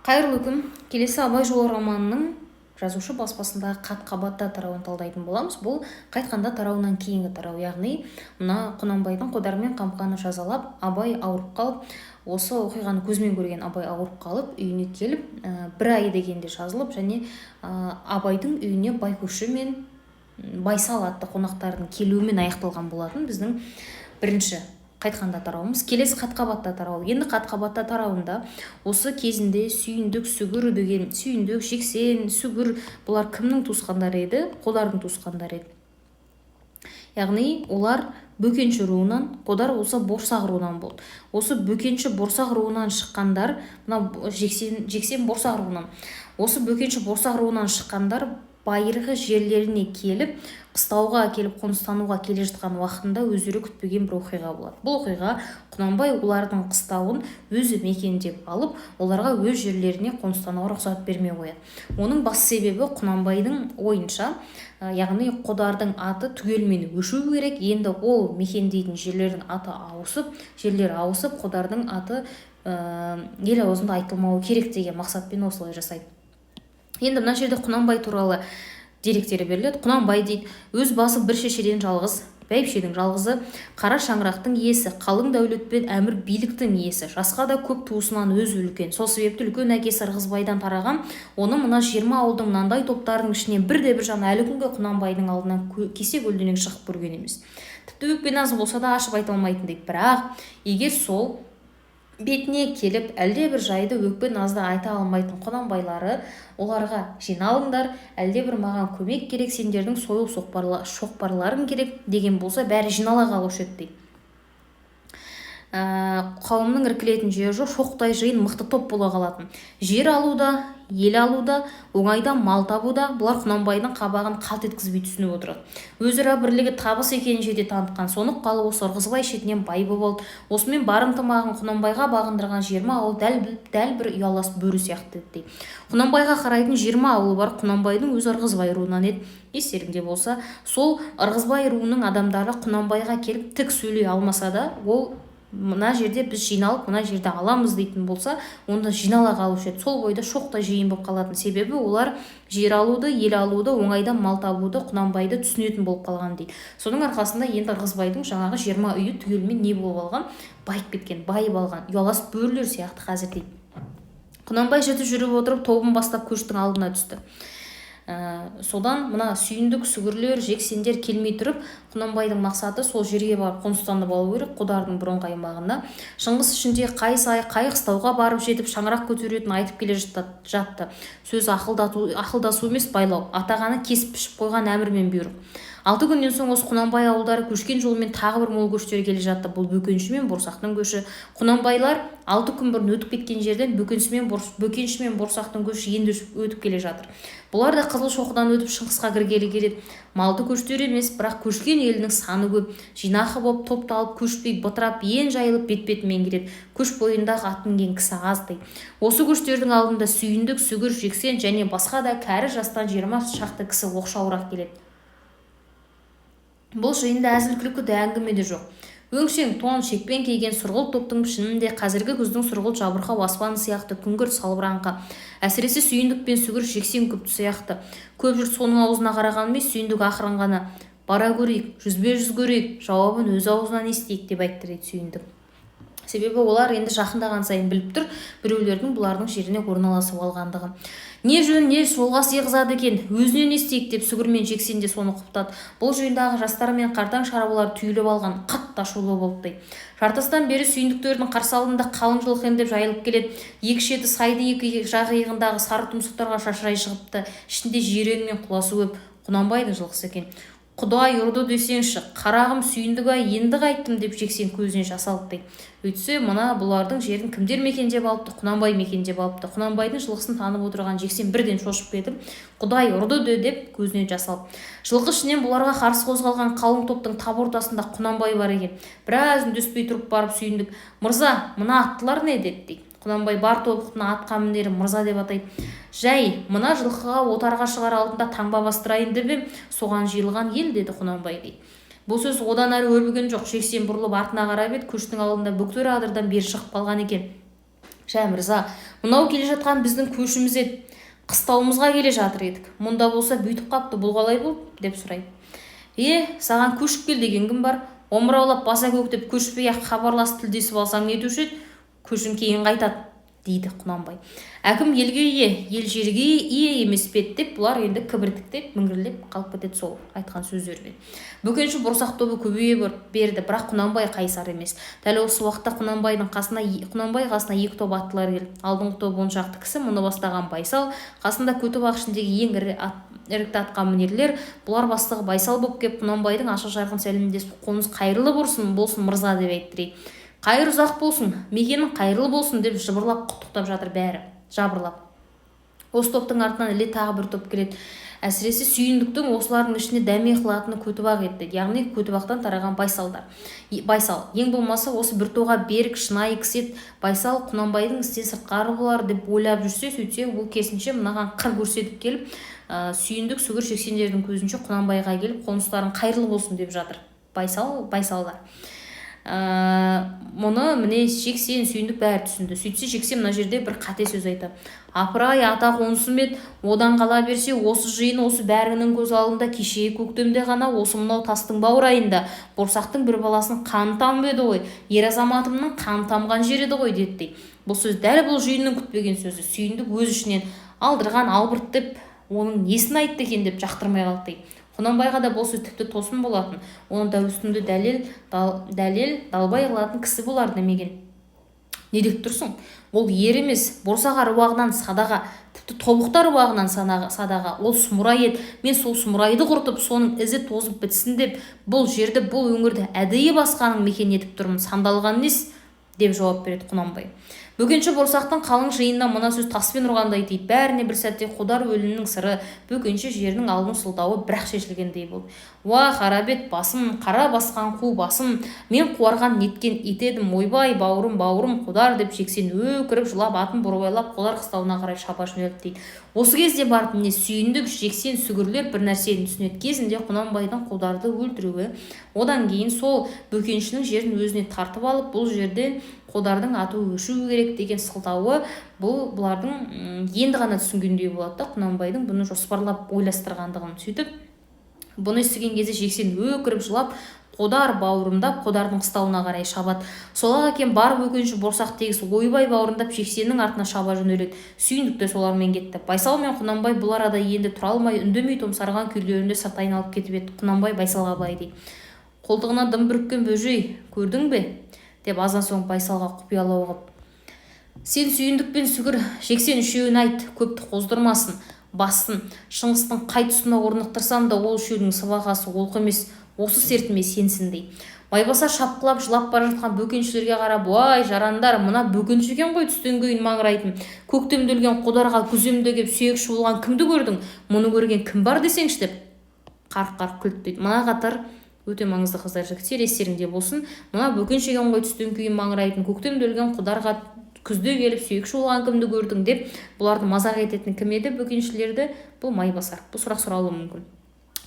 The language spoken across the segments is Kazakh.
Қайырлы күн. Келесі Абай жолы романының жазушы баспасындағы қат-қабатта тарауын талдайтын боламыз. Бұл қайтқанда тарауынан кейінгі тарау, яғни мына Құнанбайдың Қодармен Қамқаны жазалап, Абай ауырып қалып, осы оқиғаны көзмен көрген Абай ауырып қалып, үйіне келіп, бір ай дегенде жазылып, және Абайдың үйіне Байкөкші мен Байсал атты қонақтардың келуімен аяқталған болатын біздің бірінші қайтқанда тарауымыз. Келесі қатқабатта тарау. Енді қатқабатта тарауында осы кезінде Сүйіндік, Сүгір деген, Сүйіндік, Жексен, Сүгір, бұлар кімнің туысқандары еді? Қодардың туысқандары еді. Яғни олар Бөкенші руынан, Қодар болса Борсақ руынан болды. Осы Бөкенші Борсақ руынан шыққандар, мына Жексен Борсақ руынан. Осы Бөкенші Борсақ руынан шыққандар байырғы жерлеріне келіп, қыстауға келіп қоныстануға келе жатқан уақытында өздері күтпеген бір оқиға болады. Бұл оқиға Құнанбай олардың қыстауын өзі мекендеп алып, оларға өз жерлеріне қоныстануға рұқсат бермей қояды. Оның басты себебі Құнанбайдың ойынша, яғни Қодардың аты түгелімен өшу керек. Енді ол мекендейтін жерлердің аты ауысып, Қодардың аты ел аузында айтылмауы керек деген мақсатпен осылай жасайды. Енді мына жерде Құнанбай туралы деректері беріледі. Құнанбай дейді, өз басы бір шешеден жалғыз, бәйбішенің жалғызы, қара шаңырақтың иесі, қалың дәулетпен әмір биліктің иесі, жасқа да көп туысынан өзі үлкен. Сол себепті үлкен әкесі Ырғызбайдан тараған, оны мына 20 ауылдың мынандай топтарының ішінен бірде-бір жан әлі күнге Құнанбайдың алдынан кесе көлденең шығып көрген емес. Тіпті өкпе назы болса да ашып айта алмайтын дейді. Бірақ егер сол бетіне келіп әлде бір жайды өкпе назды айта алмайтын Құнанбайлары оларға жиналыңдар, әлде бір маған көмек керек, сендердің сойыл шоқпарларың керек деген болса, бәрі жинала қалушы еді дейді. Қауымның іркілетін жері жоқ, шоқтай жиын мықты топ бола қалатын. Жер алуда, ел алуда, оңайда мал табуда бұлар Құнанбайдың қабағын қалт еткізбей түсініп отырады. Өзара бірлігі табыс екенін жете танытқан. Соны қалып осы Ырғызбай шетінен бай болып, осымен бар ынтымағын Құнанбайға бағындырған 20 ауыл дәл бір ұялас бөрі сияқты еді. Құнанбайға қарайтын 20 ауылы бар. Құнанбайдың өз Ырғызбай руынан еді. Естеріңде болса, сол Ырғызбай руының адамдары Құнанбайға келіп тік сөйлей алмаса да, ол мына жерде біз жиналып, мына жерде аламыз дейтін болса, онда жинала қалушы еді. Сол бойда шоқтай жиын болып қалатын. Себебі олар жер алуды, ел алуды, оңайдан мал табуды Құнанбайды түсінетін болып қалған дейді. Соның арқасында енді Ырғызбайдың жаңағы 20 үйі түгелімен не болып алған? Байып кеткен, байып алған, ұялас бөрілер сияқты қазір дейді. Құнанбай жетіп жүріп отырып, тобын бастап көштің алдына түсті. Содан мына Сүйіндік, Сүгірлер, Жексендер келмей тұрып, Құнанбайдың мақсаты сол жерге барып қоныстанып алу керек, Қодардың бұрынғы аймағына. Шыңғыс ішінде қай сай, қай қыстауға барып жетіп шаңырақ көтеретінін айтып келе жатты. Сөз ақылдасу емес, байлау. Атағаны кесіп пішіп қойған әмір мен бұйрық. 6 күннен соң осы Құнанбай ауылдары көшкен жолмен тағы бір мол көштер келе жатты. Бұл Бөкенші мен Борсақтың көші. Құнанбайлар 6 күн бұрын өтіп кеткен жерден Бөкенші мен Борсақтың көші енді өтіп келе жатыр. Бұлар да Қызылшоқыдан өтіп Шыңғысқа кіргелі келеді. Малды көштер емес, бірақ көшкен елінің саны көп. Жинақы боп топталып, көшпей бытырап, ен жайылып бет-бетімен келеді. Көш бойындағы ат мінген кісі аз дейді. Осы көштердің алдында Сүйіндік, Сүгір, Жексен және басқа да кәрі жастан 20 шақты кісі оқшауырақ келеді. Бұл жиында әзіл-күлкі де әңгіме де жоқ. Өңшең тон шекпен киген сұрғылт топтың пішінінде қазіргі күздің сұрғылт жабырқау аспаны сияқты күңгірт салбыраңқы. Әсіресе Сүйіндік пен Сүгір Жексен көпті сияқты. Көп жұрт соның аузына қарағанымен Сүйіндік ақырын ғана «Бара көрейік, жүзбе-жүз көрейік, жауабын өз аузынан естейік» деп айтты дейді Сүйіндік. Себебі олар енді жақындаған сайын біліп тұр, біреулердің бұлардың жеріне орналасып алғандығы. Не жөн, не солға сыйғызады екен, өзінен естейік деп Сүгір мен Жексен де соны құптады. Бұл жиындағы жастар мен қартаң шаруалар түйіліп алған, қатты ашулы болды. Жартастан бері Сүйіндіктердің қарсы алдында қалың жылқы деп жайылып келеді. Екі шеті сайдың екі жағы иығындағы сары тұмсықтарға шашырай шығыпты. Ішінде жирен мен құласы көп. Құнанбайдың жылқысы екен. Құдай ұрды десеңші, қарағым Сүйіндік-ай, енді қайттым деп Жексен көзінен жас алып дейді. Өйтсе, мына бұлардың жерін кімдер мекендеп алыпты? Құнанбай мекендеп алыпты. Құнанбайдың жылқысын танып отырған Жексен бірден шошып кетіп, Құдай ұрды деп көзінен жас алып. Жылқы ішінен бұларға қарсы қозғалған қалың топтың тап ортасында Құнанбай бар екен. Біраз үндеспей тұрып барып Сүйіндік, «Мырза, мына аттылар не?» деді дейді. Құнанбай бар тобықтыны атқа мінерін мырза деп атайды. Жай, мына жылқыға отарға шығар алдында таңба бастырайын деп ем, соған жиылған ел деді Құнанбай дейді. Бұл сөз одан әрі өрбіген жоқ. Жексен бұрылып артына қарап еді, көштің алдында бөктер адырдан бері шығып қалған екен. жә мырза, мынау келе жатқан біздің көшіміз еді, қыстауымызға келе жатыр едік, мұнда болса бүйтіп қапты, бұл қалай болды деп сұрайды. Саған көшіп кел деген кім бар? Омыраулап баса көктеп көшпей-ақ хабарласып тілдесіп алсаң нетуші еді? Көшің кейін қайтады дейді Құнанбай. Әкім елге ие, ел жерге ие емес пе деп бұлар енді кібіртіктеп міңгірлеп қалып кетеді сол айтқан сөздермен. Бөкенші борсақ тобы көбейе берді, бірақ Құнанбай қайсар емес. Дәл осы уақытта Құнанбай қасына екі топ аттылар келді. Алдыңғы топ 10 шақты кісі, мұны бастаған Байсал, қасында Көтібақ ішіндегі ең ірікті атқа мінерлер. Бұлар бастығы Байсал боп кеп Құнанбайдың ашық жарқын сәлемдесіп, қолыңыз қайырлы болсын мырза деп айтты. Қайыр ұзақ болсын, мекенің қайырлы болсын деп жыбырлап құттықтап жатыр бәрі, жабырлап. Осы топтың артынан іле тағы бір топ келеді. Әсіресе сүйіндіктің осылардың ішіне дәме қылатыны Көтібақ еді, яғни Көтібақтан тараған Байсалдар. Байсал, ең болмаса осы бір тоға берік, шынайы кісі еді. Байсал Құнанбайдың істен сыртқары болар деп ойлап жүрсе, сөйтсе ол керісінше мынаған қыр көрсетіп келіп, сүйіндік сүгір жексендердің көзінше Құнанбайға келіп, қоныстарын қайырлы болсын деп жатыр. Байсалдар. Мұны міне Жексен сүйіндік бәрі түсінді. Сөйтсе Жексен мына жерде бір қате сөз айтты. Апырай, ата қонысым еді, одан қала берсе осы жиын осы бәрінің көз алдында кешегі көктемде ғана осы мынау тастың баурайында борсақтың бір баласының қаны тамып еді ғой, ер азаматымның қаны тамған жер еді ғой деді. Бұл сөз дәл бұл жиынның күтпеген сөзі. Сүйіндік өз ішінен алдырған Албырт деп оның несін айтты екен деп жақтырмай қалды. Құнанбайға да бұл сөз тіпті тосын болатын. Оның да үстінде дәлел далбай қылатын кісі болар демеген. Не деп тұрсың? Ол ер емес, борсақ аруағынан садаға, тіпті тобықтар аруағынан садаға. Ол сұмырай еді. Мен сол сұмырайды құртып, соның ізі тозып бітсін деп, бұл жерді, бұл өңірді әдейі басқаның мекен етіп тұрмын. Сандалған нес? Деп жауап береді Құнанбай. Бөкенші борсақтың қалың жиынына мына сөз таспен ұрғандай дейді. Бәріне бір сәтте Қодар өлімінің сыры, бөкенші жерінің алдын сылтауы бірақ шешілгендей болды. Уа қарабет басым, қара басқан қу басым, мен қуарған неткен ит едім, ойбай бауырым Қодар деп Жексен өкіріп жылап атын бұрбайлап Қодар қыстауына қарай шаба жөнелді дейді. Осы кезде барып міне Сүйіндік, Жексен, сүгірлер бір нәрсені түсінеді. Кезінде Құнанбайдың Қодарды өлтіруі, одан кейін сол бөкеншінің жерін өзіне тартып алып, бұл жерде Қодардың аты өшуі керек деген сылтауы бұлардың енді ғана түсінгендей болады да, Құнанбайдың бұны жоспарлап ойластырғандығын. Сөйтіп бұны естіген кезде Жексен өкіріп жылап Қодар бауырымдап Қодардың қыстауына қарай шабады. Солақ екен бар бөкенші борсақ тегіс ойбай бауырымдап Жексеннің артына шаба жөнеледі. Сүйіндік те солармен кетті. Байсал мен Құнанбай бұл арада енді тұра алмай үндемей томсарған күйлерінде сырт айналып кетіп еді. Құнанбай Байсалға былай дейді. Қолтығына дым бүріккен бөжей, көрдің бе? Деп аздан соң Байсалға құпиялау қып. Сен Сүйіндік пен сүгір Жексен үшеуін айт, көпті қоздырмасын, бассын. Шыңғыстың қай тұсына орнықтырсам да ол үшеуінің сыбағасы олқы емес, осы сертіме сенсін дей. Майбасар шапқылап жылап бара жатқан бөкеншілерге қарап, "Уай жарандар, мына бөкенші екен ғой түстен кейін маңырайтын. Көктемде өлген Қодарға күземде кеп сүйекші болған кімді көрдің? Мұны көрген кім бар десеңші" деп қарқ-қарқ күлді дейді. Мына қатар өте маңызды қыздар, жігіттер, естеріңде болсын. Мына бөкенші екен ғой түстен кейін маңырайтын, көктемде өлген Қодарға күзде келіп сүйекші болған кімді көрдің деп бұларды мазақ ететін кім еді бөкеншілерді? Бұл Майбасар. Бұл сұрақ сұралуы мүмкін.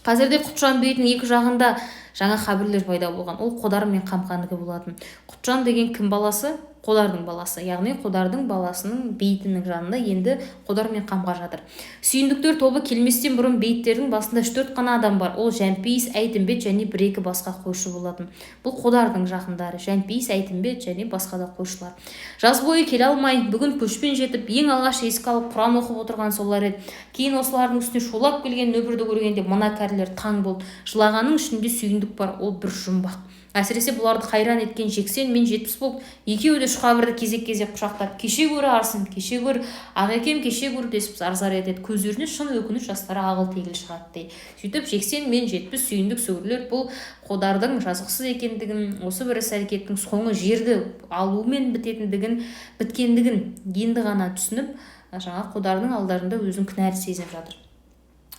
Қазірде Құтжан бейітінің екі жағында жаңа қабірлер пайда болған. Ол Қодар мен Қамқанікі болатын. Құтжан деген кім баласы? Қодардың баласы, яғни Қодардың баласының бейітінің жанында енді Қодар мен Қамқа жатыр. Сүйіндіктер тобы келместен бұрын бейіттердің басында 3-4 қана адам бар. Ол Жәмпейіс, Әйтімбет және 1-2 басқа қойшы болатын. Бұл Қодардың жақындары, Жәмпейіс, Әйтімбет және басқа да қойшылар. Жаз бойы келе алмай, бүгін көшпен жетіп, ең алғаш еске алып Құран оқып отырған солар еді. Кейін осылардың үстіне шулап келген нөпірді көргенде мына кәрілер таң болды. Жылағанның ішінде Сүйіндік бар, ол бір жұмбақ. Әсіресе бұларды қайран еткен Жексен мен 70 болып, екеуі де шұқабірді кезек-кезек құшақтап, "Кеше гөр Арсым, кеше гөр Ағекем, кеше гөр" десіп зар-зар етеді. Көздеріне шын өкініш жастары ағыл-тегіл шығады дейді. Сөйтіп Жексен мен 70 Сүйіндік сүгірлер бұл Қодардың жазықсыз екендігін, осы бір іс-әрекеттің соңы жерді алумен біткендігін енді ғана түсініп, жаңа Қодардың алдарында өзін кінәлі сезініп жатыр.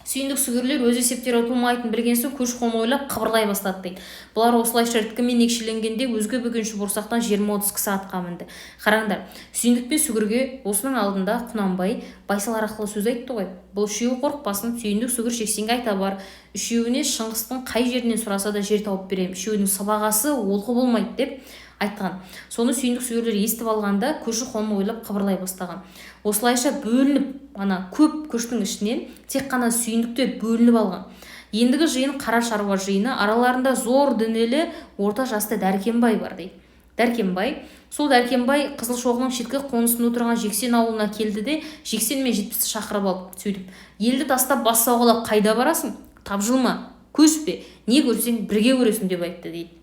Сүйіндік сүгірлер өз есептері ұтылмайтын білген соң көш-қон ойлап қыбырлай бастады дейді. Бұлар осылайша іріткімен екшеленгенде өзге бөкенші борсақтан 20-30 кісі атқа мінді. Қараңдар, Сүйіндік пен сүгірге осының алдында Құнанбай Байсал арқылы сөз айтты ғой. Бұл үшеуі қорықпасын, Сүйіндік сүгір Жексенге айта бар. Үшеуіне Шыңғыстың қай жерінен сұраса да жер тауып беремін. Үшеуінің сыбағасы олқы болмайды деп айтқан. Соны сүйіндік сүгірлер естіп алғанда көші-қонын ойлап қыбырлай бастаған. Осылайша бөлініп, көп көштің ішінен тек қана сүйіндіктер бөлініп алған. Ендігі жиын қара шаруа жиыны, араларында зор дүниелі орта жасты Дәркембай бар дейді. Сол Дәркембай Қызылшоғының шеткі қонысында отырған Жексен ауылына келді де Жексен мен Жетпісті шақырып алып, сөйтіп: елді тастап бас сауғалап қайда барасың? Тапжылма, көшпе, не көрсең бірге көресің деп айтты дейді.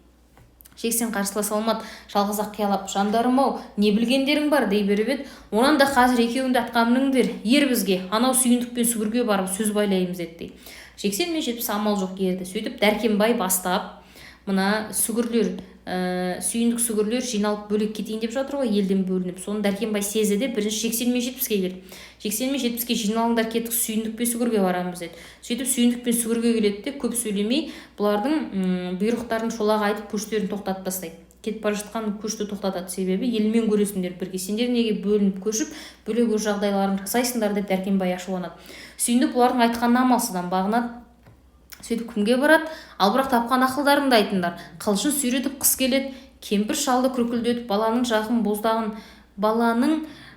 Жексен қарсыласа алмады, жалғыз-ақ қиялап: жандарым-ау, не білгендерің бар дей беріп еді. Онан да қазір екеуіңді атқа мініңдер, ер бізге, анау сүйіндік пен сүгірге барып сөз байлаймыз деді. Жексен мен Жетпіс амал жоқ ерді. Сөйтіп Дәркембай бастап, мына сүгірлер, сүйіндік сүгірлер жиналып бөлек кетейін деп жатыр ғой, елден бөлініп. Соны Дәркембай сезді де бірінші Жексен мен Жетпіске келді. Жексен мен Жетпіске: жиналыңдар, кеттік, сүйіндік пен сүгірге барамыз деді. Сөйтіп сүйіндік пен сүгірге келеді де көп сөйлемей бұлардың бұйрықтарын шолақ айтып көштерін тоқтатып тастайды. Кетіп бара жатқан көшті тоқтатады, себебі елмен көресіңдер бірге, сендер неге бөлініп көшіп бөлек өз жағдайларын жасайсыңдар деп Дәркембай ашуланады. Сүйіндік бұлардың айтқанына амалсыздан бағынады. Сөйтіп кімге барады? Ал бірақ тапқан ақылдарыңды айтыңдар. Қылышын сүйретіп қыс келеді, кемпір шалды күркілдетіп баланың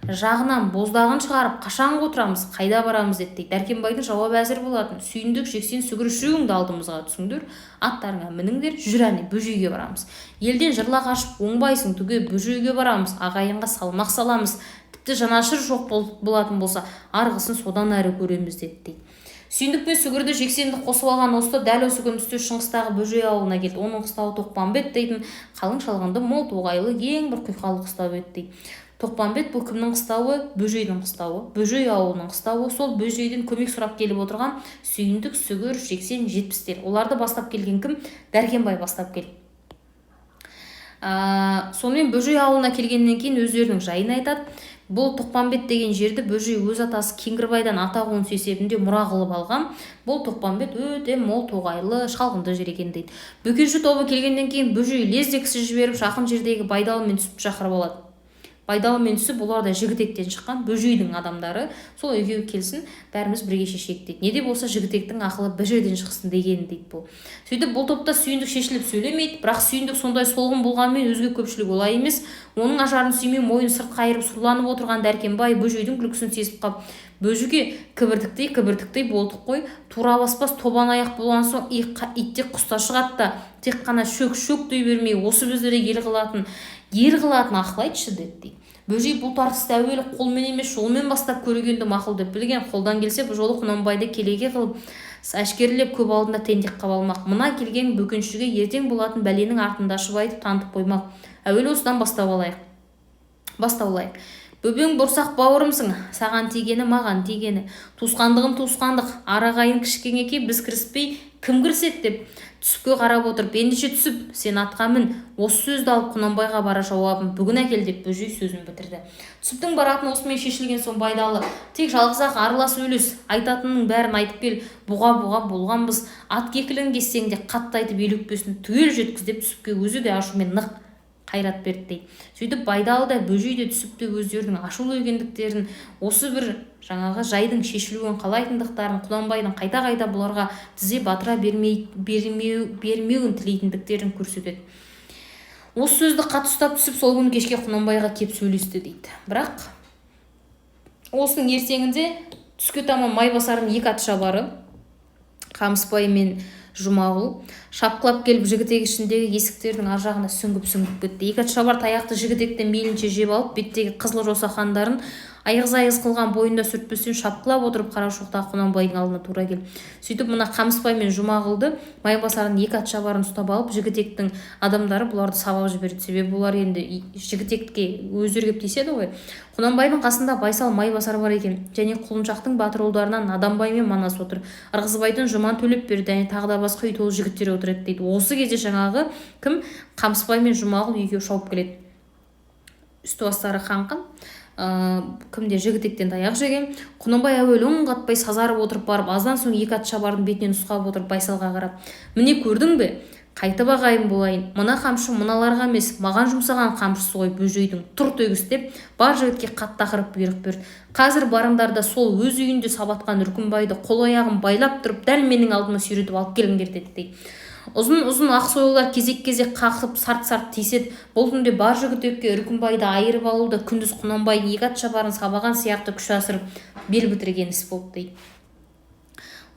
жағынан боздағын шығарып қашан отырамыз, қайда барамыз деді. Дәркембайдың жауабы әзір болатын: сүйіндік, Жексен, сүгір үшеуіңді алдымызға түсіңдер, аттарыңа мініңдер, жүр әне бөжейге барамыз. Елден жырла қашып оңбайсың түге, бөжейге барамыз, ағайынға салмақ саламыз, тіпті жанашыр жоқ болатын болса арғысын содан әрі көреміз деді. Сүйіндік пен сүгірді, Жексенді қосып алған осы дәл осы күмісте шыңғыстағы бөжей ауылына келді. Оның қыстауы Тоқпамбет дейтін қалың шалғынды мол тоғайлы ең бір құйқалы қыстау еді. Тоқпамбет бұл кімнің қыстауы? Бөжейдің қыстауы, бөжей ауылының қыстауы. Сол бөжейден көмек сұрап келіп отырған сүйіндік, сүгір, Жексен, Жетпістер. Оларды бастап келген кім? Дәркембай бастап келді. Сонымен бөжей ауылына келгеннен кейін өздерінің жайын айтады. Бұл Тоқпамбет деген жерді бөжей өз атасы Кеңгірбайдан ата қоныс есебінде мұра қылып алған. Бұл Тоқпамбет өте мол тоғайлы шалғынды жер екен дейді. Бөкенші тобы келгеннен кейін бөжей лезде кісі жіберіп жақын жердегі Байдалы мен Түсіпті шақырып алады. Байдалы мен Түсіп олар да Жігітектен шыққан бөжейдің адамдары. Сол екеуі келсін, бәріміз бірге шешейік дейді. Неде болса Жігітектің ақылы бір жерден шықсын деген дейді бұл. Сөйтіп бұл топта сүйіндік шешіліп сөйлемейді, бірақ сүйіндік сондай солғын болғанмен өзге көпшілік олай емес. Оның ажарын сүймей мойын сырт қайырып сұрланып отырған Дәркембай бөжейдің күлкісін сезіп қап: бөжіге кібіртіктей болдық қой, тура баспас тобан аяқ болған соң итте құста шығады да, тек қана шөк дей бермей осы біздері ел қылатын ақыл айтшы деді. Бөжей бұл тартысты әуелі қолмен емес жолмен бастап көргенді мақұл деп білген. Қолдан келсе бұл жолы Құнанбайды келеге қылып әшкерелеп көп алдында тентек қабалмақ. Мына келген бөкеншіге ертең болатын бәленің артында ашып айтып танытып қоймақ. Әуелі осыдан бастау алайық. Бөбең борсақ бауырымсың, саған тигені маған тигені, туысқандық, арағайын кішкенеке, біз кіріспей кім кіріседі деп Түсіпке қарап отырып: ендеше Түсіп, сен атқа мін, осы сөзді алып Құнанбайға бара жауабын бүгін әкел деп бөжей сөзін бітірді. Түсіптің баратын осымен шешілген соң Байдалы: тек жалғыз-ақ аралас өлес, айтатынның бәрін айтып кел, бұға болғанбыз, ат кекілін кессең де қатты айтып елөкпесін түгел жеткіз деп Түсіпке өзі де ашумен нық қайрат берді дейді. Сөйтіп Байдалы да бөжей де Түсіп те өздерінің ашулы екендіктерін, осы бір жаңағы жайдың шешілуін қалайтындықтарын, Құнанбайдың қайта бұларға тізе батыра бермеуін тілейтіндіктерін көрсетеді. Осы сөзді қатты ұстап Түсіп сол күні кешке Құнанбайға кеп сөйлесті дейді. Бірақ осының ертеңінде түске таман Майбасардың екі атшабары Қамысбай мен Жұмағұл шапқылап келіп жігітек ішіндегі есіктердің ар жағына сүңгіп кетті. Екі атшабар таяқты жігітектен мейлінше жеп алып, беттегі қызыл жоса қандарын айғыз қылған бойында сүртпестен шапқылап отырып Қарашоқтағы Құнанбайдың алдына тура келді. Сөйтіп мына Қамысбай мен Жұмағұлды Майбасардың екі атшабарын ұстап алып, жігітектің адамдары бұларды сабап жіберді. Себебі бұлар енді жігітекке өздері кеп тиіседі ғой. Құнанбайдың қасында Байсал, Майбасар бар екен, және Құлыншақтың батыр ұлдарынан Наданбай мен Манас отыр. Ырғызбайдан Жұман Төлепберді және тағы да басқа үй толы жігіттер отыр еді дейді. Осы кезде жаңағы кім? Қамысбай мен Жұмағұл екеуі шауып келеді. Үсті бастары қаңқын, кімде жігітектен таяқ жеген. Құнанбай әуелі оң қатпай сазарып отырып барып, аздан соң екі атшабардың бетінен нұсқап отырып Байсалға қарап: міне көрдің бе, қайтып ағайын болайын, мына қамшы мыналарға емес, маған жұмсаған қамшысы ғой бөжейдің, тұр төгіс деп бар жігітке қатты ақырып бұйрық берді. Қазір барыңдар да сол өз үйінде сабатқан Үркімбайды қол аяғын байлап тұрып дәл менің алдыма сүйретіп алып келіңдер деді. Ұзын ақ сойылдар кезек-кезек қақып сарт-сарт тиіседі. Бұл түнде бар жігітекке Үркімбайды айырып алуда күндіз Құнанбайдың екі атшабарын сабаған сияқты күш асырып бел бітірген іс болды дейді.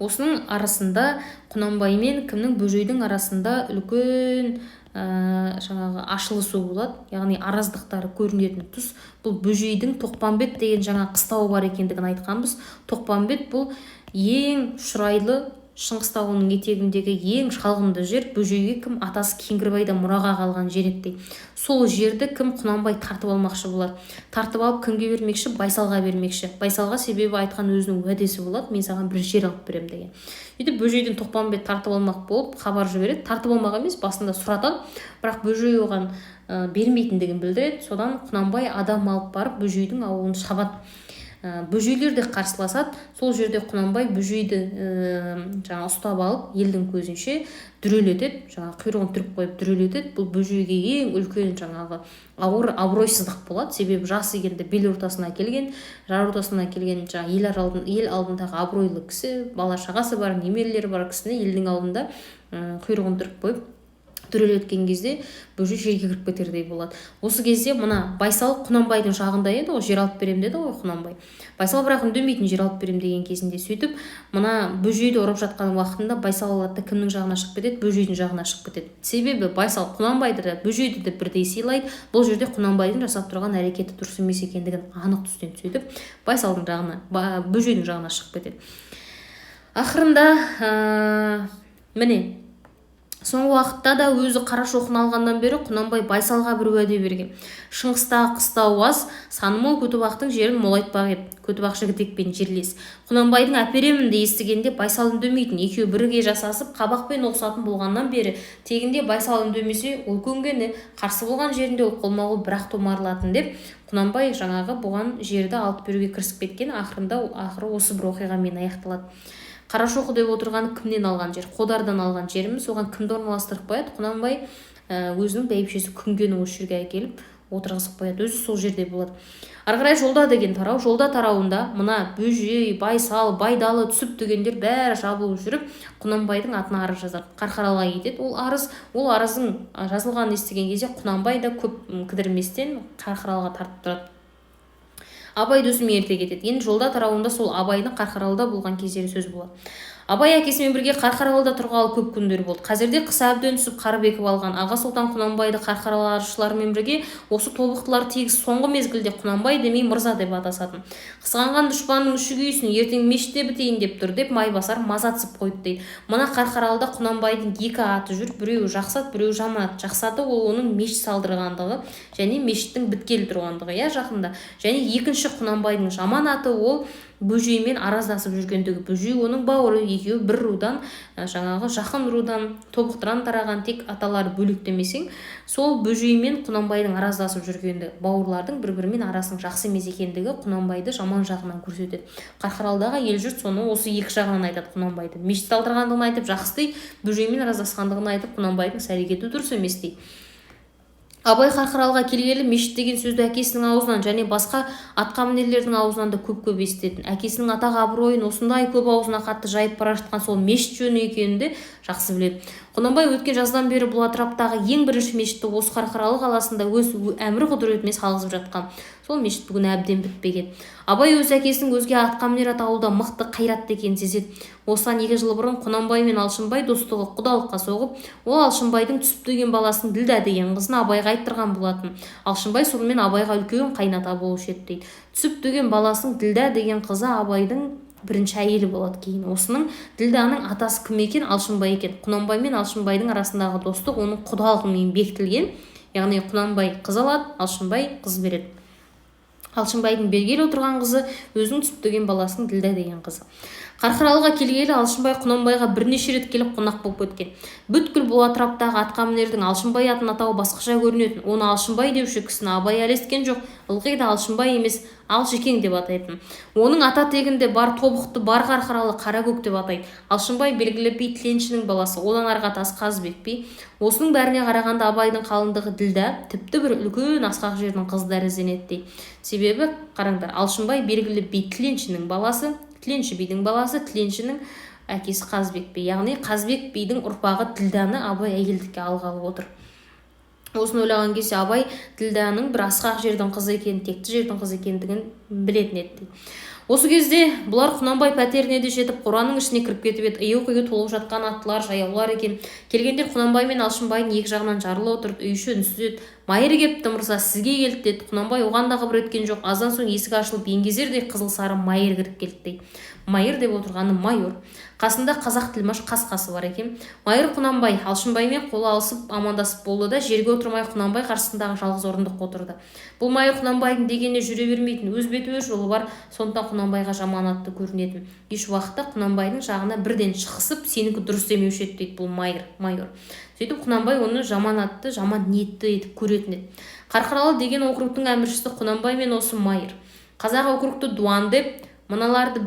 Осының арасында Құнанбай мен кімнің бөжейдің арасында үлкен жаңағы ашылысу болады, яғни араздықтары көрінетін тұс. Бұл бөжейдің Тоқпамбет деген жаңа қыстауы бар екендігін айтқанбыз. Тоқпамбет бұл ең шұрайлы Шыңғыс тауының етегіндегі ең шалғынды жер. Бөжейге кім? Атасы Кеңгірбайдан мұраға қалған жер еді. Сол жерді кім? Құнанбай тартып алмақшы болады. Тартып алып кімге бермекші? Байсалға бермекші. Байсалға себебі айтқан өзінің уәдесі болады, мен саған бір жер алып беремін деген. Өйтіп бөжейден Тоқпамбет тартып алмақ болып хабар жібереді. Тартып алмақ емес, басында сұратады, бірақ бөжей оған бермейтіндігін білдіреді. Содан Құнанбай адам алып барып бөжейдің ауылын шабады. Бөжейлер де қарсыласады. Сол жерде Құнанбай бөжейді жаңа ұстап алып елдің көзінше дүрелетеді, жаңа құйрығын түріп қойып дүрелетеді. Бұл бөжейге ең үлкен жаңағы ауыр абыройсыздық болады. Себебі жасы келді, бел ортасына келген, жар ортасына келген жаңа ел алдындағы абыройлы кісі, бала шағасы бар, немерелері бар кісіні елдің алдында құйрығын түріп қойып дүрелеткен кезде бөжей жерге кіріп кетердей болады. Осы кезде мына Байсал Құнанбайдың жағында еді ғой, жер алып берем деді ғой Құнанбай. Байсал бірақ үндемейтін, жер алып берем деген кезінде. Сөйтіп мына бөжейді ұрып жатқан уақытында Байсал алады да кімнің жағына шығып кетеді? Бөжейдің жағына шығып кетеді. Себебі Байсал Құнанбайды да бөжейді де бірдей сыйлайды. Бұл жерде Құнанбайдың жасап тұрған әрекеті дұрыс емес екендігін анық түстен. Сөйтіп Байсалдың жағына, бөжейдің жағына шығып кетеді. Ақырында міне соңғы уақытта да өзі Қарашоқыны алғаннан бері Құнанбай Байсалға бір уәде берген. Шыңғыстағы қыстау аз, саны мол Көтібақтың жерін молайтпақ еді. Көтібақ жігітекпен жерлес. Құнанбайдың әперемін де естігенде Байсал үндемейтін. Екеуі бірге жасасып қабақпен ұқсатын болғаннан бері тегінде Байсал үндемесе ол көнгені, қарсы болған жерінде ол қолма-қол бірақ томарылатын деп Құнанбай жаңағы бұған жерді алып беруге кірісіп кеткен. Ақыры осы бір оқиғамен аяқталады. Қарашоқы деп отырған кімнен алған жер? Қодардан алған жеріміз. Оған кімді орналастырып қояды? Құнанбай өзінің бәйбішесі Күнгені осы жерге әкеліп отырғызып қояды. Өзі сол жерде болады. Ары қарай жолда деген тарау. Жолда тарауында мына Бөжей, Байсал, Байдалы, Түсіп дегендер бәрі жабылып жүріп Құнанбайдың атына арыз жазады. Қарқаралыға кетеді. Ол арыздың жазылғанын естіген кезде Құнанбай да көп кідірместен Қарқаралыға тартып тұрады. Абай досымен ерте кетеді. Енді жолда тарауында сол Абайдың Қарқаралыда болған кездері сөз болады. Абай әкесімен бірге Қарқаралыда тұрғалы көп күндер болды. Қазірде қыс әбден түсіп қар бекіп алған Аға Сұлтан Құнанбайды Қарқаралы арызшыларымен бірге осы тобықтылар тегіс соңғы мезгілде Құнанбай демей мырза деп атасатын. Қызғанған дұшпанның іші күйсін, ертең мешітте бітейін деп тұр деп Майбасар мазатсып қойды дейді. Мына Қарқаралыда Құнанбайдың екі аты жүр, біреуі Жақсат, біреуі Жаманат. Жақсаты ол оның мешіт салдырғандығы және мешіттің біткелі тұрғандығы, жақында. Және екінші Құнанбайдың Жаманаты ол бөжеймен араздасып жүргендігі. Бөжей оның бауыры, екеуі бір рудан, жаңағы жақын рудан, тобықтыран тараған, тек аталары бөлектемесең, сол бөжеймен Құнанбайдың араздасып жүргендігі, бауырлардың бір-бірімен арасының жақсы емес екендігі Құнанбайды жаман жағынан көрсетеді. Қарқаралыдағы ел жұрт соны осы екі жағынан айтады Құнанбайды. Мешіт салдырғандығын айтып жақсы дейді, бөжеймен араздасқандығын айтып Құнанбайдың іс-әрекеті дұрыс емес дейді. Абай Қарқаралыға келгелі мешіт деген сөзді әкесінің аузынан және басқа атқамінерлердің аузынан да көп естетін. Әкесінің атақ абыройын осындай көп аузына қатты жайып бара жатқан сол мешіт жөні екенін де жақсы біледі. Құнанбай өткен жаздан бері бұл атыраптағы ең бірінші мешітті осы Қарқаралы қаласында өз әмір құдіретімен салғызып жатқан. Сол мешіт бүгін әбден бітпеген. Абай өз әкесінің өзге атқамінер атаулыда мықты қайратты екенін сезеді. Осыдан 2 жыл бұрын Құнанбай мен Алшынбай достығы құдалыққа соғып, ол Алшынбайдың Түсіп деген баласын Ділдә деген қызын Абайға айттырған болатын. Алшынбай сонымен Абайға үлкен қайната болушы еді дейді. Түсіп деген баласының Ділдә деген қызы Абайдың бірінші әйелі болады кейін. Осының Ділдәның атасы кім екен? Алшынбай екен. Құнанбай мен Алшынбайдың арасындағы достық оның құдалығымен бекітілген. Яғни Құнанбай қыз алады, Алшынбай қыз береді. Алшынбайдың бергелі отырған қызы өзінің Түсіп деген баласының Ділдә деген қызы. Қарқаралыға келгелі Алшынбай Құнанбайға бірнеше рет келіп қонақ болып өткен. Бүткіл бұл атыраптағы атқамінердің Алшынбай атын атауы басқаша көрінетін. Оны Алшынбай деуші кісіні Абай әлі естіген жоқ. Ылғи да Алшынбай емес, Алшекең деп атайтын. Оның ата тегінде бар тобықты, бар Қарқаралы Қаракөк деп атайды. Алшынбай белгілі би Тіленшінің баласы, одан арғы атасы Қазыбек би. Осының бәріне қарағанда Абайдың қалыңдығы Ділдә тіпті бір үлкен асқақ жердің қызы тәрізденеді дейді. Себебі қараңдар, Алшынбай белгілі би Тіленшінің баласы, Тіленші бидің баласы, Тіленшінің әкесі Қазбек би. Яғни Қазбек бидің ұрпағы Ділдәні Абай әйелдікке алғалы отыр. Осыны ойлаған кезде Абай Ділдәнің бір асқақ жердің қызы екенін, текті жердің қызы екендігін білетін еді. Осы кезде бұлар Құнанбай пәтеріне де жетіп, қораның ішіне кіріп кетіп еді. Ию-қию толып жатқан аттылар, жаяулар екен. Келгендер Құнанбай мен Алшынбайдың екі жағынан жарыла отырып, үй іші үнсіз еді. Майыр кепті мырза, сізге келді деді. Құнанбай оған да қыбыр еткен жоқ. Аздан соң есік ашылып, еңгезердей қызыл сары майыр кіріп келді дейді. Майыр деп отырғаны майор. Қасында қазақ тілмаш қасқасы бар екен. Майыр Құнанбай Алшынбаймен қолы алысып амандасып болды да жерге отырмай Құнанбай қарсысындағы жалғыз орындыққа отырды. Бұл майыр Құнанбайдың дегеніне жүре бермейтін, өз беті өз жолы бар, сондықтан Құнанбайға жаман атты көрінетін. Еш уақытта Құнанбайдың жағына бірден шығысып, сенікі дұрыс демеуші еді дейді бұл майор. Сөйтіп Құнанбай оны жаман атты, жаман ниетті етіп көретін еді. Қарқаралы деген округтың әміршісі Құнанбай мен осы майыр. Қазақ округты дуан деп, мыналарды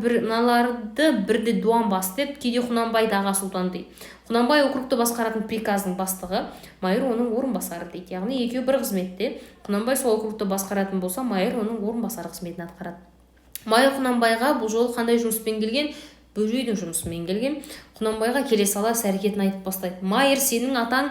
бірде дуан бас деп, кейде Құнанбайды аға сұлтан дейді. Құнанбай округты басқаратын приказның бастығы, майыр оның орынбасары дейді. Яғни екеуі бір қызметте. Құнанбай сол округты басқаратын болса, майыр оның орынбасары қызметін атқарады. Майыр Құнанбайға бұл жолы қандай жұмыспен келген? Бөжейдің жұмысымен келген. Құнанбайға келе сала іс әрекетін айтып бастайды. Майыр, сенің атаң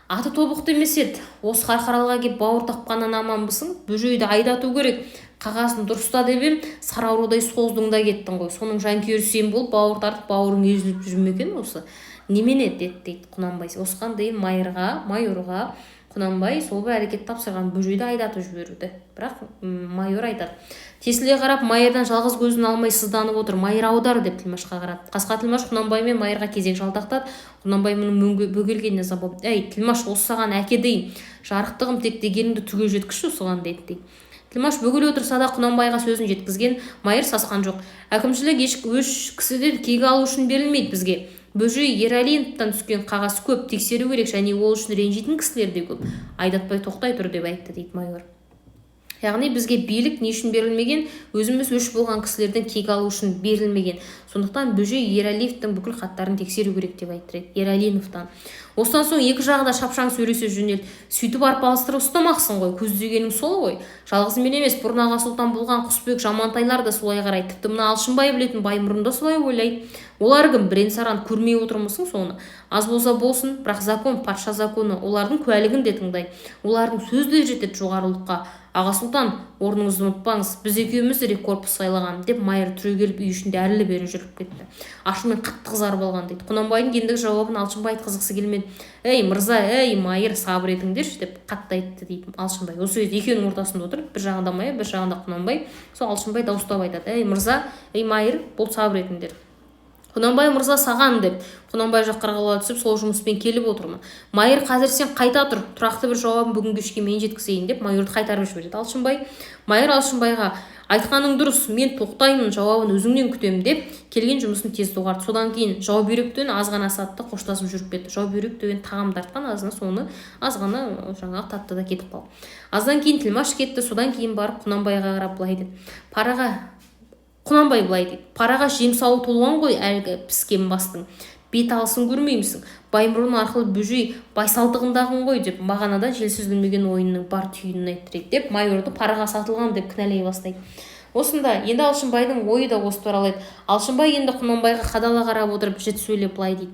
аты тобықты емес еді. Осы Қарқаралыға кеп бауыр тапқаннан аманбысың? Бөжейді айдату керек. Қағасын дұрыста деп ем, сараурудай создың да кеттің ғой. Соның жанкүйері сен болып, бауыр тартып, бауырың езіліп жүрме екен осы. Немене деді дейді Құнанбай. Осыған дейін майорға Құнанбай сол бір әрекет тапсырған, Бөжейді айдатып жіберуді. Бірақ майор айтады. Тесіле қарап, майырдан жалғыз көзін алмай сызданып отыр. Майыр аудар деп тілмашқа қарады. Қасқа тілмаш Құнанбай мен майырға кезек жалтақтады. Құнанбай мұның бөгелгеніне ыза болып, "Әй, тілмаш, осы саған әке дейін. Жарықтығым тек дегеніңді түгел жеткізші осыған" дейді. Тілмаш бөгел отырса да Құнанбайға сөзін жеткізген. Майыр сасқан жоқ. Әкімшілік өш кісіден кегі алу үшін берілмейді бізге. Бөжей Ералиновтан түскен қағаз көп, тексеру керек, және ол үшін ренжитін кісілер де көп. Айдатпай тоқтай тұр деп айтты дейді майор. Яғни бізге билік не үшін берілмеген? Өзіміз өш болған кісілерден кек алу үшін берілмеген. Сондықтан Бөжей Ералиевтің бүкіл хаттарын тексеру керек деп айтты Ералиновтан. Осыдан соң екі жағда шапшаң сөйлесе жөнелді. Сөйтіп арпалыстырып ұстамақсың ғой, көздегенің сол ғой. Жалғыз мен емес, бұрын аға сұлтан болған Құсбек, Жамантайлар да солай қарайды. Тіпті мына Алшынбай білетін Баймұрын да солай ойлайды. Олар кім? Бірен-саран көрмей отырмысың соны? Аз болса болсын, бірақ закон, патша законы, олардың куәлігін де тыңдайды. Олардың сөзі де жетеді жоғарылыққа. Аға сұлтан, орныңызды ұмытпаңыз, біз екеуміз де корпус сайлаған деп майыр түрегеліп үй ішінде әрлі-бері жүріп кетті. Ашумен қатты қызарып алған дейді. Құнанбайдың ендігі жауабын Алшынбай айтқызғысы келмеді. "Ей мырза, ей майыр, сабыр етіңдерші" деп қатты айтты дейді Алшынбай. Осы кезде екеуінің ортасында отырып, бір жағында майыр, бір жағында Құнанбай. Сол Алшынбай дауыстап айтады: "Ей мырза, ей майыр, бол сабыр етіңдер. Құнанбай мырза саған" деп. Құнанбай жаққа қарғала түсіп, сол жұмыспен келіп отырмын. Майыр, қазір сен қайта тұр, тұрақты бір жауабын бүгінгі кешке мен жеткізейін деп майорды қайтарып жібереді Алшынбай. Майыр Алшынбайға: "Айтқаның дұрыс, мен тоқтаймын, жауабын өзіңнен күтемін" деп келген жұмысын тез доғарды. Содан кейін жау бүйректен аз ғана сатты, қоштасып жүріп кетті. Жау бүйрек деген тағам тартқан азына, соны аз ғана жаңағы татты да кетіп қалды. Аздан кейін тілмаш кетті. Содан кейін барып Құнанбайға қарап былай деді: Құнанбай былай дейді: "Параға жем сауы толған ғой әлгі піскен бастың. Бет алсын көрмеймісің? Баймұрын арқылы Бөжей байсалдығындағың ғой" деп бағанадан желсізілмеген ойынның бар түйінін айтты деп майорды параға сатылған деп кінәлай бастайды. Осында енді Алшынбайдың ойы да осы туралы еді. Алшынбай енді Құнанбайға қадала қарап отырып жіті сөйлеп былай дейді: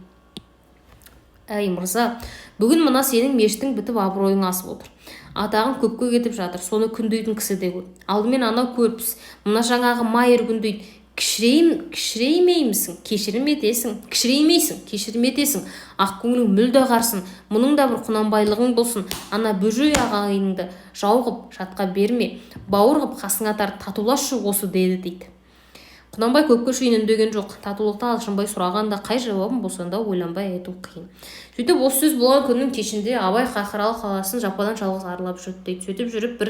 "Әй мырза, бүгін мына сенің мешіттің бітіп абыройың асып отыр. Атағың көпке кетіп жатыр, соны күндейтін кісі де көп. Алдымен анау көрпіс, мына жаңағы майыр күндейді. Кішіреймеймісің, кешірім етесің. Ақ көңілің мүлде қарсын. Мұның да бір Құнанбайлығың болсын. Ана Бөжей ағайынды жау қып жатқа берме, бауыр қып қасыңа тарт, татуласшы осы" деді дейді. Құнанбай көпке шейін үндеген жоқ. Татулықта Алшынбай сұрағанда қай жауабын болса да ойланбай айту қиын. Сөйтіп осы сөз болған күннің кешінде Абай Қарқаралы қаласын жападан жалғыз аралап жүрді дейді. Сөйтіп жүріп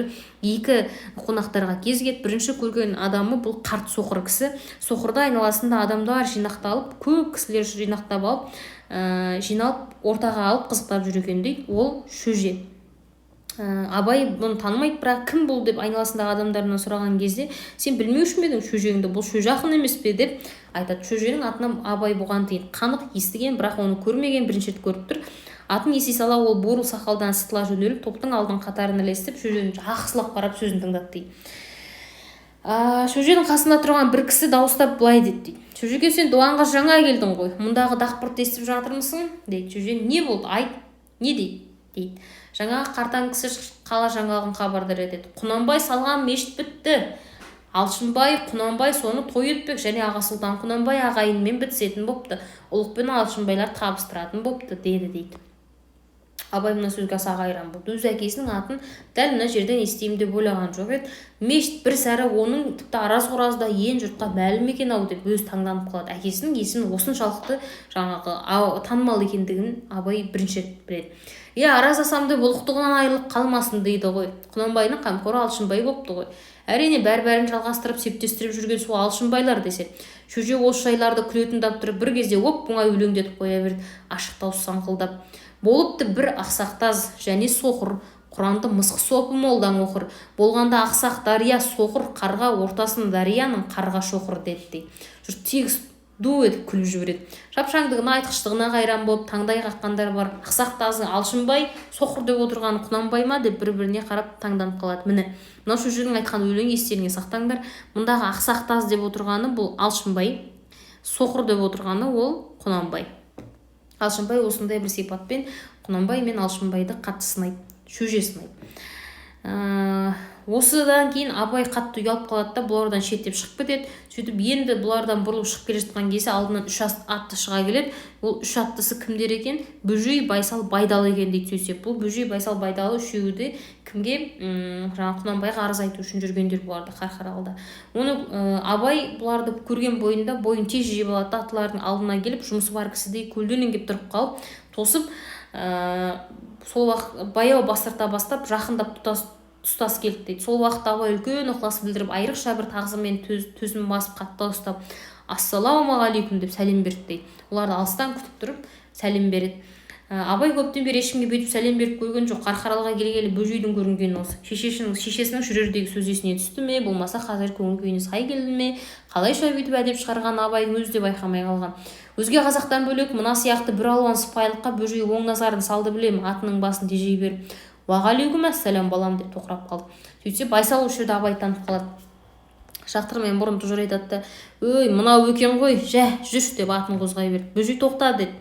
екі қонақтарға кезігеді. Бірінші көрген адамы бұл қарт соқыр кісі. Соқырда айналасында адамдар жинақталып, көп кісілер жинақтап алып, жиналып ортаға алып қызықтап жүр екен дейді. Ол шөже. Абай бұны танымайды, бірақ кім бұл деп айналасындағы адамдарынан сұраған кезде: "Сен білмеуші ме едің шөжеңді? Бұл шөже ақын емес пе?" деп айтады. Шөженің атынан Абай бұған дейін қанық естіген, бірақ оны көрмеген, бірінші рет көріп тұр. Атын ести сала ол бурыл сақалдан сытыла жөнеліп, топтың алдын қатарына ілестіп, шөжені жақсылап қарап сөзін тыңдады дейді. Шөженің қасында тұрған бір кісі дауыстап былай дейді. Шөжеке, сен дуанға жаңа келдің ғой, мұндағы дақпыртты естіп жатырмысың дейді. Шөже, не болды, айт, не дейді. Жаңағы қартаң кісі қала жаңалығын хабардар етеді. Құнанбай салған мешіт бітті. Алшынбай, Құнанбай соны той етпек, және аға сұлтан Құнанбай ағайынмен бітісетін бопты. Ұлық пен Алшынбайлар табыстыратын бопты деді дейді. Абай мына сөзге аса қайран болды. Өз әкесінің атын дәл мына жерден естеймін деп ойлаған жоқ еді. Мешіт бір сәрі оның тіпті араз-оразда ен жұртқа мәлім екен-ау деп өз таңданып қалады. Әкесінің есімін осыншалықты жаңағы танымал екендігін Абай бірінші рет біледі. Араздасам деп ұлықтығынан айырылып қалмасын дейді ғой. Құнанбайдың қамқоры Алшынбай бопты ғой. Әрине бәрін жалғастырып септестіріп жүрген сол Алшынбайлар десе. Шөже осы жайларды күлетін тұрып бір кезде оп-оңай өлеңдетіп қоя берді, ашық дауыс саңқылдап. Болыпты бір ақсақтаз және соқыр, Құранды мысық сопы молдан оқыр. Болғанда ақсақ дария соқыр, қарға ортасын дарияның қарға шоқыр деді. Жұрт тегіс ду етіп күліп жібереді. Шапшаңдығына, айтқыштығына қайран болып таңдай қаққандар бар. Ақсақтазы Алшынбай, соқыр деп отырған Құнанбай ма деп бір-біріне қарап таңданып қалады. Міне, мынау шөженің айтқан өлең естеріңе сақтаңдар. Мұндағы ақсақтаз деп отырғаны бұл Алшынбай, соқыр деп отырғаны ол Құнанбай. Алшынбай осындай бір сипатпен Құнанбай мен Алшынбайды қатты сынайды, шөже сынайды. Осыдан кейін Абай қатты ұялып қалады да бұлардан шеттеп шығып кетеді. Сөйтіп енді бұлардан бұрылып шығып келе жатқан кезде алдынан 3 атты шыға келеді. Ол 3 аттысы кімдер екен? Бөжей, Байсал, Байдалы екен дейді сөйтсек. Бұл Бөжей, Байсал, Байдалы үшеуі де кімге? Жаңа Құнанбайға арыз айту үшін жүргендер бұларды Қарқаралыда. Оны Абай бұларды көрген бойында бойын тез жиып алады, атылардың алдына келіп жұмысы бар кісідей көлденең келіп тұрып қалып, тосып, сол уақыт баяу бастырта бастап жақындап тұстас келді дейді. Сол уақытта Абай үлкен ықылас білдіріп, айрықша бір тағзыммен төсін басып қатты ұстап, ассалаумағалейкум деп сәлем берді дейді. Оларды алыстан күтіп тұрып сәлем береді. Абай көптен бері ешкімге бүйтіп сәлем беріп көрген жоқ. Қарқаралыға келгелі бөжейдің көрінгені осы. Шешесінің жүрердегі сөз есіне түсті ме, болмаса қазір көңіл күйіне сай келді ме, қалайша бүйтіп әдеп шығарған Абайдың өзі де байқамай қалған. Өзге қазақтан бөлек мына сияқты бір алуан сыпайылыққа бөжей оң назарын салды білем, атының басын тежей беріп. Уағалейкум ассалам балам деп тоқырап қалды. Сөйтсе Байсал осы жерде Абайды танып қалады. Шақтырмай бұрын тұжыр айтады да, өй, мынау екен ғой, жүр деп атын қозғай берді. Бөжей тоқта деді.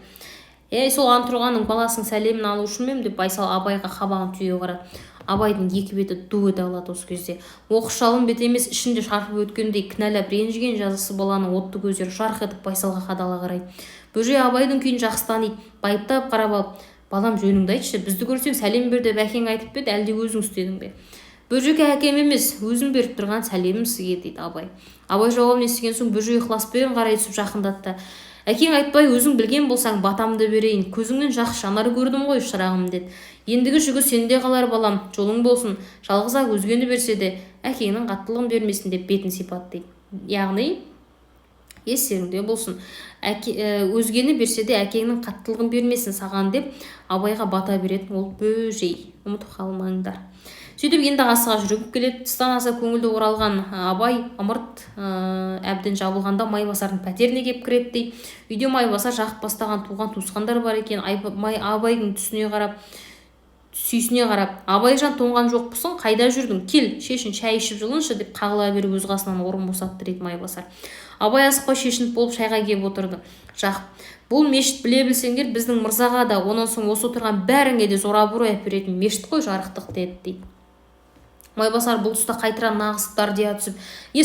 Сол ан тұрғанның баласының сәлемін алу үшін мем деп Байсал Абайға қабағын түйе қарады. Абайдың екі беті ду ете алады осы кезде. Оқыс жалын бет емес, ішінде шарпып өткендей кінәлап ренжіген жазасы баланың отты көздері жарқ етіп Байсалға қадала қарайды. Бөжей Абайдың күйін жақсы таниды, байыптап қарап алып, балам жөніңді айтшы, бізді көрсең сәлем бер деп әкең айтып беді, әлде өзің істедің бе? Бөжеке әкем емес, өзім беріп тұрған сәлемім сізге дейді Абай. Абай жауабын естіген соң Бөжей ықыласпен қарай түсіп жақындатты. Әкең айтпай өзің білген болсаң батамды берейін, көзіңнен жақсы жанар көрдім ғой шырағым деді. Ендігі жүгі сенде қалар балам, жолың болсын, жалғыз ақ өзгені берсе де әкеңнің қаттылығын бермесін деп бетін сипаттайды. Яғни естеріңде болсын, өзгені берсе де әкеңнің қаттылығын бермесін саған деп Абайға бата беретін ол Бөжей, ұмытып қалмаңдар. Сөйтіп енді асыға жүріп келеді. Тыстан аса көңілді оралған Абай ымырт әбден жабылғанда Майбасардың пәтеріне кеп кіреді дейді. Үйде Майбасар жақып бастаған туған туысқандар бар екен. Абайдың сүйсіне қарап, Абайжан тоңған жоқпысың, қайда жүрдің? Кел, шешін, шай ішіп жылыншы деп қағыла беріп өз қасынан орын босатты дейді Майбасар. Абай асықпай шешініп болып шайға кеп отырды. Жақып, бұл мешіт біле білсеңдер, біздің мырзаға да, онан соң осы отырған бәріңе де зор абырой әперетін мешіт қой, жарықтық деді дейді. Майбасар бұл тұста қайтара нағысып дардия түсіп,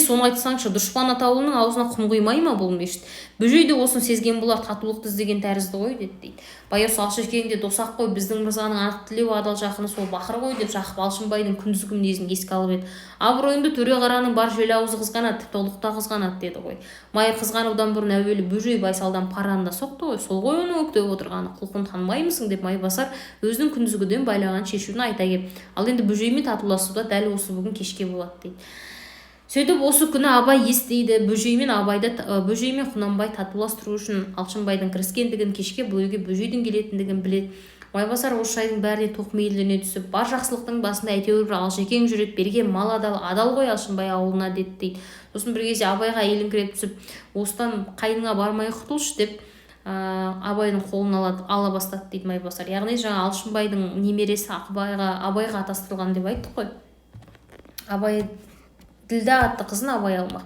соны айтсаңшы, дұшпан атаулының аузына құм құймай ма бұл мешіт? Бөжей де осын сезген болар, татулықты іздеген тәрізді ғой деді. Баяу Алшекең де досақ қой, біздің мырзаның анық тілеу адал жақыны сол бақыр ғой деп Жақып Алшынбайдың күндізгі мінезін еске алып еді. Абыройымды төре қараның бар жел аузы қызғанады, тіпті ұлықта қызғанады деді ғой. Майыр қызғанудан бұрын әуелі Бөжей Байсалдан параны да соқты ғой, сол ғой оны өктеп отырғаны, құлқын танымаймысың деп Майбасар өзінің күндізгіден байлаған шешуін айта кеп, ал енді Бөжеймен татуласуда дәл осы бүгін кешке болады дейді. Сөйтіп осы күні Абай естиді, Бөжей мен Құнанбай татуластыру үшін Алшынбайдың кіріскендігін, кешке бұл үйге Бөжейдің келетіндігін біледі. Майбасар осы жайдың бәріне тоқмейілдене түсіп, бар жақсылықтың басында әйтеуір бір Алшекең жүреді, берген мал адал ғой Алшынбай ауылына дейді. Сосын бір кезде Абайға еліңкіреп түсіп, осыдан қайныңа бармай құтылшы деп Абайдың қолын ала бастады дейді Майбасар. Яғни жаңа Алшынбайдың немересі Абайға атастырылған деп айттық қой. Абай Ділдә атты қызын Абай алмақ.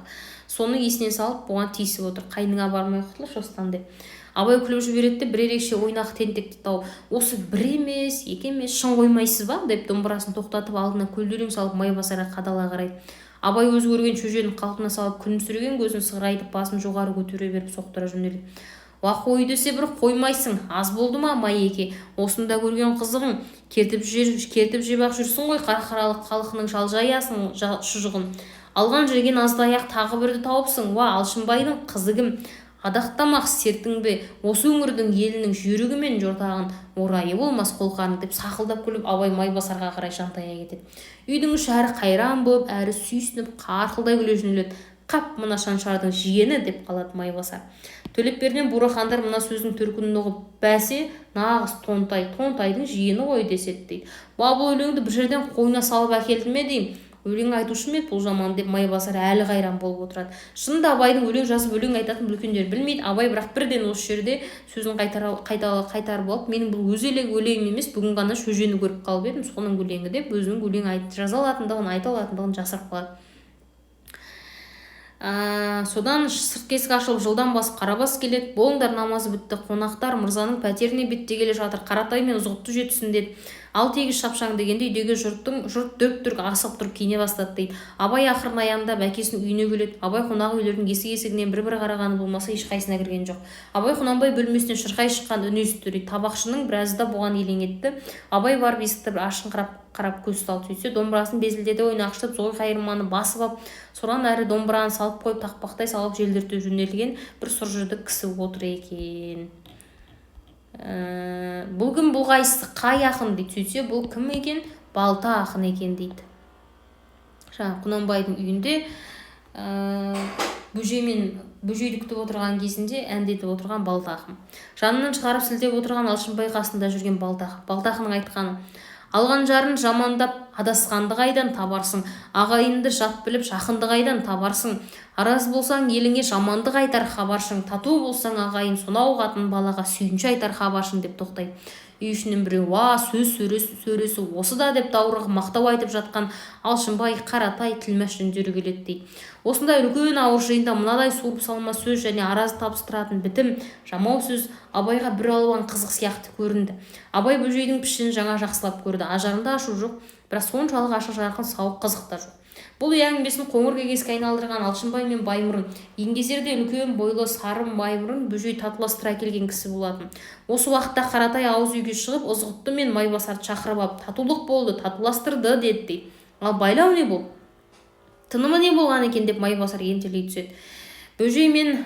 соны есіне салып бұған тиісіп отыр. Қайныңа бармай құтылшы осыдан деп. Абай күліп жібереді де, бір ерекше ойнақ тентекті тауып, осы бір емес, екі емес, шын қоймайсыз ба деп домбырасын тоқтатып алдына көлдөлең салып Майбасарға қадала қарайды. Абай өзі көрген шөженің қалпына салып күлімсіреген көзін сығырайтып басын жоғары көтере беріп соқтыра жөнелді. Уа қой десе бір қоймайсың, аз болды ма Майеке, осында көрген қызығың, кертіп жеп ақ жүрсің ғой қарқаралы халқының шалжаясың шұжығын. Алған жерген аздаяқ тағы бірді тауыпсың. Уа Алшынбайдың қызы кім? Адақтамақ сертің бе, осы өңірдің елінің жүйрігі мен жортағын орайы болмас қолқарың деп сақылдап күліп Абай Майбасарға қарай жантая кетеді. Үйдің іші әрі қайран болып, әрі сүйсініп, қарқылдай күле жөнеледі. Қап, мына Шаншардың жиені деп қалады Майбасар. Төлепберден бурахандар мына сөздің төркінін ұғып, бәсе, нағыз Тонтайдың жиені ғой деседі дейді. Бұл өлеңді бір жерден қойна салып әкелді ме деймін. Өлең айтушы ме бұл жаман деп Майбасар әлі қайран болып отырады. Шынында Абайдың өлең жазып өлең айтатын үлкендер білмейді. Абай бірақ бірден осы жерде сөзін қайтарып алып, менің бұл өз өлеңім емес, бүгін ғана шөжені көріп қалып едім, соның өлеңі деп өзінің өлең жаза алатындығын, айта алатындығын жасырып қалады. Содан сырт есік ашылып жылдан басып Қарабас келеді. Болыңдар, намазы бітті, қонақтар мырзаның пәтеріне беттегелі жатыр, Қаратай мен Ызғұтты жетсін деді. Ал тегіс шапшаң дегенде үйдегі жұрт дүрк-дүрк асығып тұрып киіне бастады дейді. Абай ақырын аяңдап әкесінің үйіне келеді. Абай қонақ үйлердің есік-есігінен бір-бір қарағаны болмаса ешқайсысына кірген жоқ. Абай Құнанбай бөлмесінен шырқай шыққан үн естіді дейді. Табақшының біразы да бұған елең етті. Абай барып есікті бір ашыңқырап көз салды. Сөйтсе домбырасын безілдете ойнақшытып, зой қайырманы басып алып, содан әрі домбыраны салып қойып тақпақтай салып желдірте жөнелген бір сұржырды кісі отыр екен. Бұл кім, бұл қайсысы, қай ақын дейді. Сөйтсе бұл кім екен? Балта ақын екен дейді. Жаңа Құнанбайдың үйінде бөжейді күтіп отырған кезінде әндетіп отырған Балта ақын. Жанынан шығарып сілтеп отырған Алшынбай қасында жүрген Балта ақын. Балта ақынның айтқаны: алған жарын жамандап адасқанды қайдан табарсың, ағайынды жат біліп жақынды қайдан табарсың, араз болсаң еліңе жаманды қайтар хабаршың, тату болсаң ағайын сонау қатын балаға сүйінші айтар хабаршың деп тоқтайды. Үй ішінен біреу уа сөз сөресі осы да деп даурығып мақтау айтып жатқан Алшынбай, Қаратай, Тілмәш үндері келеді дейді. Осындай үлкен ауыр жиында мынадай суырып салма сөз және аразы табыстыратын бітім, жамау сөз Абайға бір алуан қызық сияқты көрінді. Абай бөжейдің пішінін жаңа жақсылап көрді. Ажарында ашу жоқ, бірақ соншалық ашық жарқын сауық қызық та жоқ. Бұл әңгімесін қоңыр кеңеске айналдырған Алшынбай мен Баймұрын, еңгезерде үлкен бойлы сары Баймұрын бөжей татуластыра келген кісі болатын. Осы уақытта Қаратай ауыз үйге шығып, Ызғұтты мен Майбасарды шақырып алып, татулық болды, татуластырды деді дейді. Ал байлау не болды? Тынымы не болған екен деп Майбасар ентелей түседі. Бөжей мен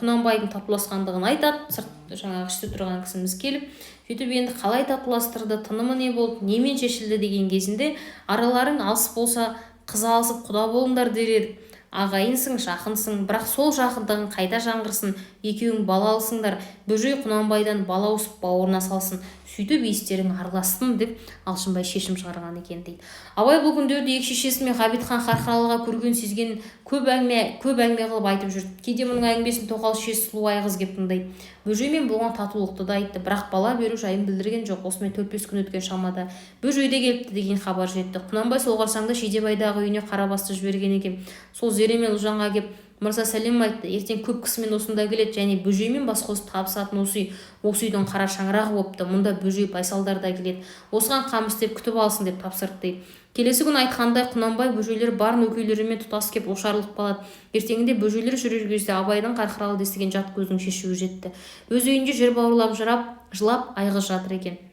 Құнанбайдың татуласқандығын айтады. Сырт жаңағы іште тұрған кісіміз келіп, сөйтіп енді қалай татуластырды, тынымы не болды, немен шешілді деген кезінде араларың алыс болса қыз алысып құда болыңдар дер еді. Ағайынсың, жақынсың, бірақ сол жақындығың қайда жаңғырсын, екеуің бала алсыңдар, бөжей Құнанбайдан бала ауысып бауырына салсын, сөйтіп естерің аралассын деп Алшынбай шешім шығарған екен дейді. Абай бұл күндерде екі шешесі мен Ғабитхан Қарқаралыға көрген сезген көп әңгіме қылып айтып жүрді. Кейде мұның әңгімесін тоқал шешесі сұлу айғыз кеп тыңдайды. Бөжеймен болған татулықты да айтты, бірақ бала беру жайын білдірген жоқ. Осымен 4-5 күн өткен шамада бөжей де келіпті деген хабар жетті. Құнанбай сол қарсаңда Жидебайдағы үйіне Қарабасты жіберген екен. Сол Зере мен Ұлжанға кеп мырза сәлем айтты, ертең көп кісімен осында келеді, және бөжеймен бас қосып табысатын осы үйдің қара шаңырағы болыпты. Мұнда бөжей байсалдар да келеді, осыған қам істеп күтіп алсын деп тапсырды дейді. Келесі күн айтқандай Құнанбай бөжейлер бар нөкейлерімен тұтас кеп ошарылып қалады. Ертеңінде бөжейлер жүрер кезде Абайдың Қарқаралыда естіген жат көздің шешуі жетті. Өз үйінде жер бауырлап жылап айғыз жатыр екен.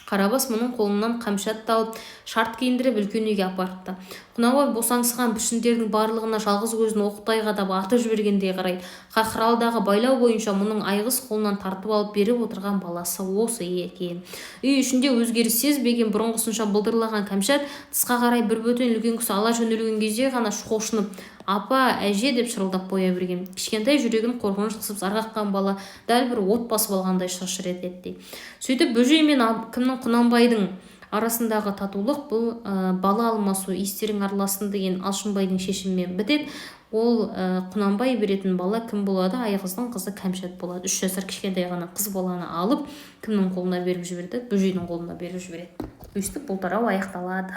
Қарабас мұның қолынан қамшатты алып, шарт киіндіріп үлкен үйге апарыпты. Құнанбай босаңсыған пішіндердің барлығына жалғыз көзін оқтай қадап атып жібергендей қарайды. Қарқаралыдағы байлау бойынша мұның айғыз қолынан тартып алып беріп отырған баласы осы екен. Үй ішінде өзгеріс сезбеген бұрынғысынша былдырлаған кәмшат тысқа қарай бір бөтен үлкен кісі ала жөнелген кезде ғана шошынып, апа, әже деп шырылдап қоя берген. Кішкентай жүрегін қорқыныш қысып зарғаққан бала дәл бір от басып алғандай шыршыр етеді. Сөйтіп бөжей мен Құнанбайдың арасындағы татулық бұл бала алмасу, естерің араласын деген Алшынбайдың шешімімен бітеді. Ол Құнанбай беретін бала кім болады? Айғыздың қызы Кәмшат болады. 3 жасар кішкентай ғана қыз баланы алып кімнің қолына беріп жіберді? Бөжейдің қолына беріп жібереді. Өстіп бұл тарау аяқталады.